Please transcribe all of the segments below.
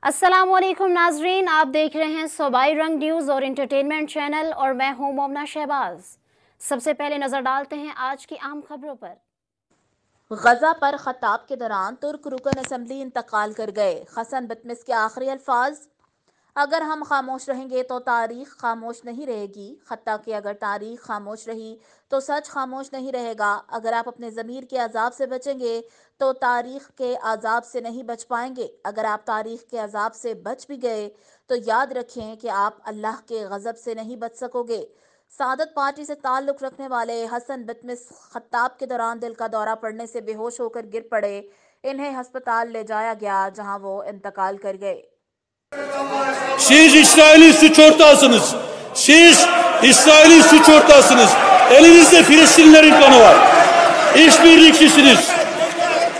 अस्सलामुअलैकुम नाजरीन, आप देख रहे हैं सूबाई रंग न्यूज़ और इंटरटेनमेंट चैनल और मैं हूं मोमना शहबाज। सबसे पहले नजर डालते हैं आज की आम खबरों पर। गजा पर खताब के दौरान तुर्क रुकन असम्बली इंतकाल कर गए। हसन बतमिस के आखिरी अल्फाज, अगर हम खामोश रहेंगे तो तारीख खामोश नहीं रहेगी। खत्ता कि अगर तारीख खामोश रही तो सच खामोश नहीं रहेगा। अगर आप अपने ज़मीर के अजाब से बचेंगे तो तारीख के अजाब से नहीं बच पाएंगे। अगर आप तारीख के अजाब से बच भी गए तो याद रखें कि आप अल्लाह के गज़ब से नहीं बच सकोगे। सादत पार्टी से ताल्लुक़ रखने वाले हसन बतमिस खत्ताब के दौरान दिल का दौरा पड़ने से बेहोश होकर गिर पड़े। इन्हें अस्पताल ले जाया गया जहां वो इंतकाल कर गए। Siz İsrail'in suç ortağısınız. Siz İsrail'in suç ortağısınız. Elinizde Filistinlerin kanı var. İşbirlikçisiniz.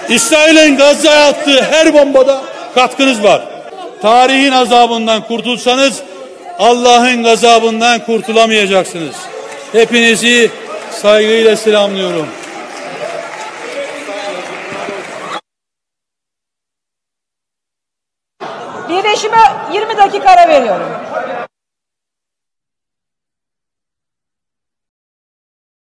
İsrail'in Gazze'ye attığı her bombada katkınız var. Tarihin azabından kurtulsanız Allah'ın gazabından kurtulamayacaksınız. Hepinizi saygıyla selamlıyorum. Birleşime 20 dakika ara veriyorum.